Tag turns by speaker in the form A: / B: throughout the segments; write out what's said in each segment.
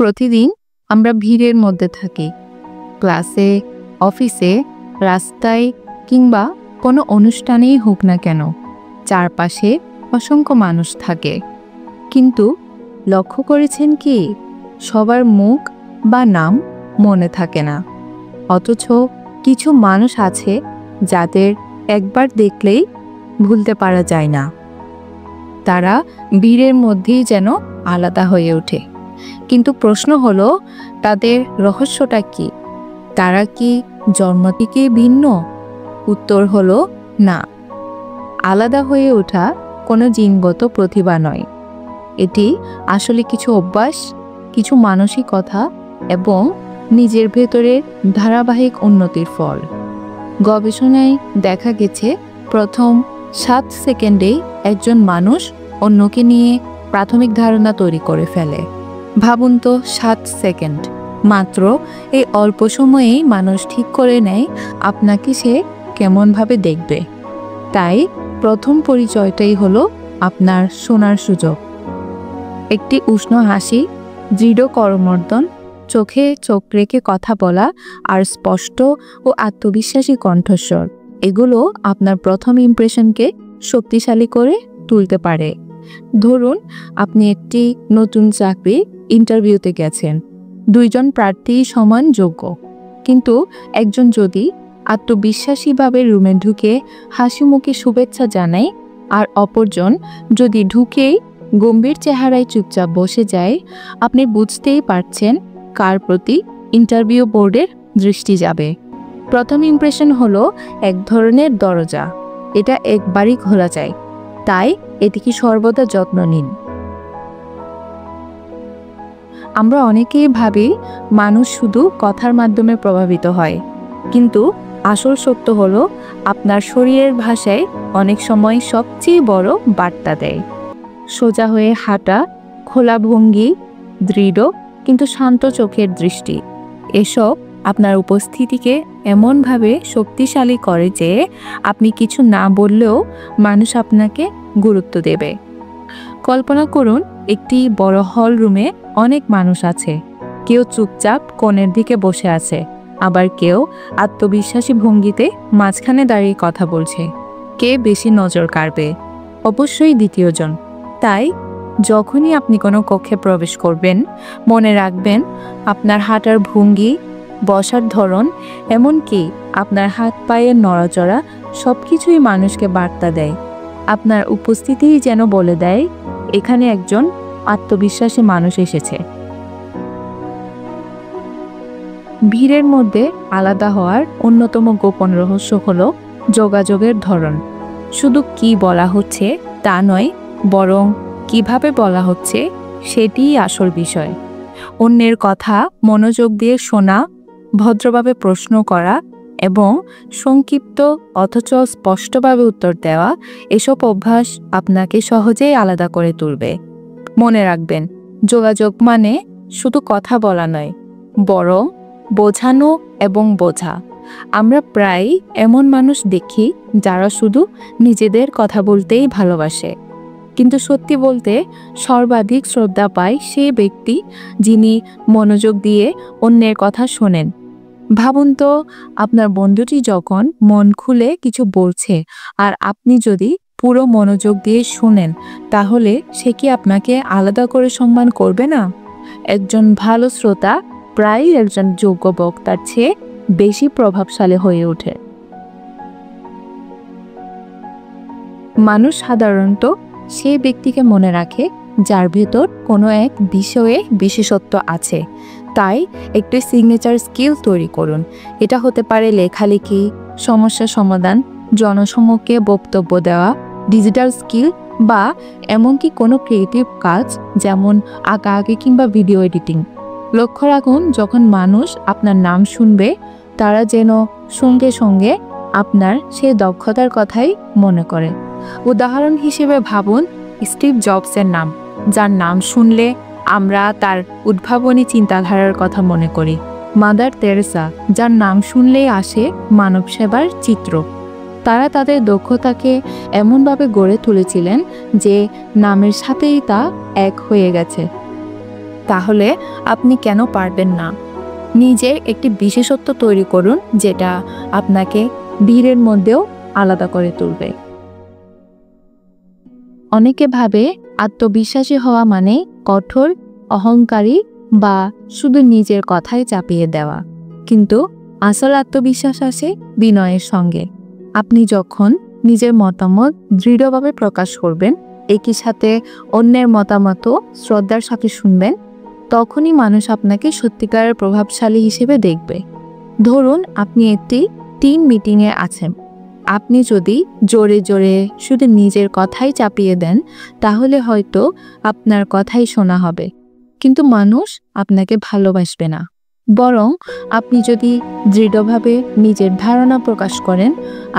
A: প্রতিদিন আমরা ভিড়ের মধ্যে থাকি, ক্লাসে, অফিসে, রাস্তায় কিংবা কোনো অনুষ্ঠানেই হোক না কেন, চারপাশে অসংখ্য মানুষ থাকে। কিন্তু লক্ষ্য করেছেন কি, সবার মুখ বা নাম মনে থাকে না। অথচ কিছু মানুষ আছে যাদের একবার দেখলেই ভুলতে পারা যায় না। তারা ভিড়ের মধ্যেই যেন আলাদা হয়ে ওঠে। কিন্তু প্রশ্ন হলো, তাদের রহস্যটা কি? তারা কি জন্ম থেকেই ভিন্ন? উত্তর হলো না। আলাদা হয়ে ওঠা কোনো জিনগত প্রতিভা নয়। এটি আসলে কিছু অভ্যাস, কিছু মানসিকতা এবং নিজের ভেতরের ধারাবাহিক উন্নতির ফল। গবেষণায় দেখা গেছে, প্রথম 7 সেকেন্ডেই একজন মানুষ অন্যকে নিয়ে প্রাথমিক ধারণা তৈরি করে ফেলে। ভাবুন তো, 7 সেকেন্ড মাত্র। এই অল্প সময়েই মানুষ ঠিক করে নেয় আপনাকে সে কেমনভাবে দেখবে। তাই প্রথম পরিচয়টাই হলো আপনার শোনার সুযোগ। একটি উষ্ণ হাসি, দৃঢ় করমর্দন, চোখে চোখ রেখে কথা বলা আর স্পষ্ট ও আত্মবিশ্বাসী কণ্ঠস্বর, এগুলো আপনার প্রথম ইমপ্রেশনকে শক্তিশালী করে তুলতে পারে। ধরুন, আপনি একটি নতুন চাকরি ইন্টারভিউতে গেছেন। 2 জন প্রার্থী সমান যোগ্য, কিন্তু একজন যদি আত্মবিশ্বাসীভাবে রুমে ঢুকে হাসি মুখে শুভেচ্ছা জানায়, আর অপরজন যদি ঢুকেই গম্ভীর চেহারায় চুপচাপ বসে যায়, আপনি বুঝতেই পারছেন কার প্রতি ইন্টারভিউ বোর্ডের দৃষ্টি যাবে। প্রথম ইমপ্রেশন হলো এক ধরনের দরজা, এটা একবারই খোলা যায়, তাই এটিকে সর্বদা যত্ন নিন। আমরা অনেকেই ভাবি মানুষ শুধু কথার মাধ্যমে প্রভাবিত হয়, কিন্তু আসল সত্য হলো আপনার শরীরের ভাষায় অনেক সময় সবচেয়ে বড় বার্তা দেয়। সোজা হয়ে হাঁটা, খোলা ভঙ্গি, দৃঢ় কিন্তু শান্ত চোখের দৃষ্টি, এসব আপনার উপস্থিতিকে এমনভাবে শক্তিশালী করে যে আপনি কিছু না বললেও মানুষ আপনাকে গুরুত্ব দেবে। কল্পনা করুন, একটি বড় হল রুমে অনেক মানুষ আছে। কেউ চুপচাপ কোণের দিকে বসে আছে, আবার কেউ আত্মবিশ্বাসী ভঙ্গিতে মাঝখানে দাঁড়িয়ে কথা বলছে। কে বেশি নজর কাড়বে? অবশ্যই দ্বিতীয়জন। তাই যখনই আপনি কোনো কক্ষে প্রবেশ করবেন, মনে রাখবেন আপনার হাঁটার ভঙ্গি, বসার ধরন, এমনকি আপনার হাত পায়ের নড়াচড়া সবকিছুই মানুষকে বার্তা দেয়। আপনার উপস্থিতিই যেন বলে দেয় এখানে একজন আত্মবিশ্বাসী মানুষ এসেছে। ভিড়ের মধ্যে আলাদা হওয়ার অন্যতম গোপন রহস্য হলো যোগাযোগের ধরন। শুধু কি বলা হচ্ছে তা নয়, বরং কিভাবে বলা হচ্ছে সেটিই আসল বিষয়। অন্যের কথা মনোযোগ দিয়ে শোনা, ভদ্রভাবে প্রশ্ন করা এবং সংক্ষিপ্ত অথচ স্পষ্টভাবে উত্তর দেওয়া, এসব অভ্যাস আপনাকে সহজেই আলাদা করে তুলবে। মনে রাখবেন, যোগাযোগ মানে শুধু কথা বলা নয়, বরং বোঝানো এবং বোঝা। আমরা প্রায় এমন মানুষ দেখি যারা শুধু নিজেদের কথা বলতেই ভালোবাসে, কিন্তু সত্যি বলতে সর্বাধিক শ্রদ্ধা পায় সেই ব্যক্তি যিনি মনোযোগ দিয়ে অন্যের কথা শোনেন। ভাবুন তো, আপনার বন্ধুটি যখন মন খুলে কিছু বলছে আর আপনি যদি পুরো মনোযোগ দিয়ে শুনেন, তাহলে সে কি আপনাকে আলাদা করে সম্মান করবে না? একজন ভালো শ্রোতা প্রায়ই একজন যোগ্য বক্তার চেয়ে বেশি প্রভাবশালী হয়ে ওঠে। মানুষ সাধারণত সেই ব্যক্তিকে মনে রাখে যার ভেতর কোনো এক বিষয়ে বিশেষত্ব আছে। তাই একটি সিগনেচার স্কিল তৈরি করুন। এটা হতে পারে লেখালেখি, সমস্যা সমাধান, জনসমক্ষে বক্তব্য দেওয়া, ডিজিটাল স্কিল বা এমনকি কোনো ক্রিয়েটিভ কাজ যেমন আঁকাআঁকি কিংবা ভিডিও এডিটিং। লক্ষ্য রাখুন, যখন মানুষ আপনার নাম শুনবে, তারা যেন সঙ্গে সঙ্গে আপনার সেই দক্ষতার কথাই মনে করে। উদাহরণ হিসেবে ভাবুন স্টিভ জবসের নাম, যার নাম শুনলে আমরা তার উদ্ভাবনী চিন্তাধারার কথা মনে করি। মাদার তেরেসা, যার নাম শুনলেই আসে মানব সেবার চিত্র। তারা তাদের দক্ষতাকে এমনভাবে গড়ে তুলেছিলেন যে নামের সাথেই তা এক হয়ে গেছে। তাহলে আপনি কেন পারবেন না? নিজের একটি বিশেষত্ব তৈরি করুন, যেটা আপনাকে ভিড়ের মধ্যেও আলাদা করে তুলবে। অনেকে ভাবে আত্মবিশ্বাসী হওয়া মানে কঠোর, অহংকারী বা শুধু নিজের কথাই চাপিয়ে দেওয়া। কিন্তু আসল আত্মবিশ্বাস আসে বিনয়ের সঙ্গে। আপনি যখন নিজের মতামত দৃঢ়ভাবে প্রকাশ করবেন, একই সাথে অন্যের মতামতও শ্রদ্ধার সাথে শুনবেন, তখনই মানুষ আপনাকে সত্যিকারের প্রভাবশালী হিসেবে দেখবে। ধরুন আপনি একটি টিম মিটিংয়ে আছেন। আপনি যদি জোরে জোরে শুধু নিজের কথাই চাপিয়ে দেন, তাহলে হয়তো আপনার কথাই শোনা হবে, কিন্তু মানুষ আপনাকে ভালোবাসবে না। বরং আপনি যদি দৃঢ়ভাবে নিজের ধারণা প্রকাশ করেন,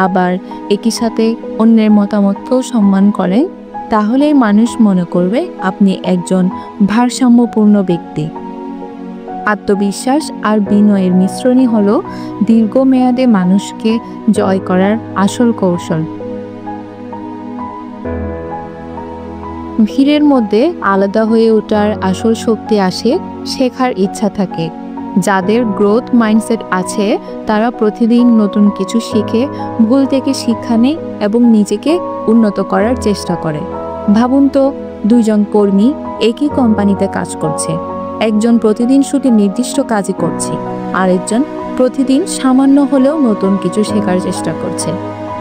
A: আবার একই সাথে অন্যের মতামতকেও সম্মান করেন, তাহলেই মানুষ মনে করবে আপনি একজন ভারসাম্যপূর্ণ ব্যক্তি। আত্মবিশ্বাস আর বিনয়ের মিশ্রণই হলো দীর্ঘমেয়াদে মানুষকে জয় করার আসল কৌশল। ভিড়ের মধ্যে আলাদা হয়ে ওঠার আসল শক্তি আসে শেখার ইচ্ছা থাকে। যাদের গ্রোথ মাইন্ডসেট আছে, তারা প্রতিদিন নতুন কিছু শিখে, ভুল থেকে শিক্ষা নেয় এবং নিজেকে উন্নত করার চেষ্টা করে। ভাবুন তো, দুইজন কর্মী একই কোম্পানিতে কাজ করছে। একজন প্রতিদিন শুধু নির্দিষ্ট কাজই করছে, আরেকজন প্রতিদিন সামান্য হলেও নতুন কিছু শেখার চেষ্টা করছে।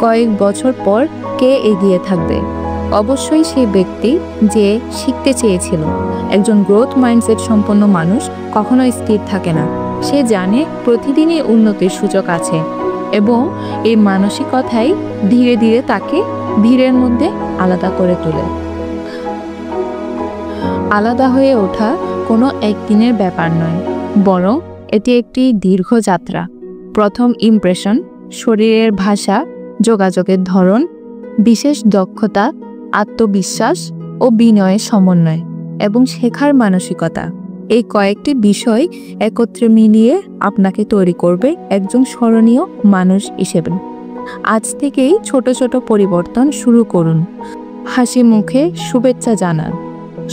A: কয়েক বছর পর কে এগিয়ে থাকবে? অবশ্যই সেই ব্যক্তি যে শিখতে চেয়েছিল। একজন গ্রোথ মাইন্ডসেট সম্পন্ন মানুষ কখনো স্থির থাকে না। সে জানে প্রতিদিনই উন্নতির সুযোগ আছে, এবং এই মানসিকতাই ধীরে ধীরে তাকে ভিড়ের মধ্যে আলাদা করে তোলে। আলাদা হয়ে ওঠা কোনো একদিনের ব্যাপার নয়, বরং এটি একটি দীর্ঘ যাত্রা। প্রথম ইমপ্রেশন, শরীরের ভাষা, যোগাযোগের ধরন, বিশেষ দক্ষতা, আত্মবিশ্বাস ও বিনয়ের সমন্বয় এবং শেখার মানসিকতা, এই কয়েকটি বিষয় একত্রে মিলিয়ে আপনাকে তৈরি করবে একজন স্মরণীয় মানুষ হিসেবে। আজ থেকেই ছোট ছোট পরিবর্তন শুরু করুন। হাসি মুখে শুভেচ্ছা জানান,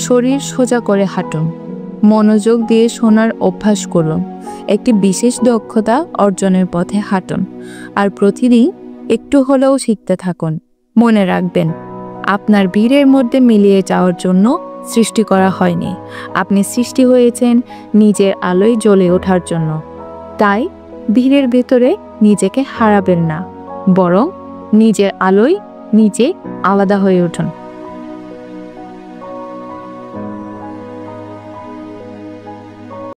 A: শরীর সোজা করে হাঁটুন, মনোযোগ দিয়ে শোনার অভ্যাস করুন, একটি বিশেষ দক্ষতা অর্জনের পথে হাঁটুন, আর প্রতিদিন একটু হলেও শিখতে থাকুন। মনে রাখবেন, আপনার ভিড়ের মধ্যে মিলিয়ে যাওয়ার জন্য সৃষ্টি করা হয়নি। আপনি সৃষ্টি হয়েছেন নিজের আলোয় জ্বলে ওঠার জন্য। তাই ভিড়ের ভেতরে নিজেকে হারাবেন না, বরং নিজের আলোয় নিজে আলাদা হয়ে উঠুন।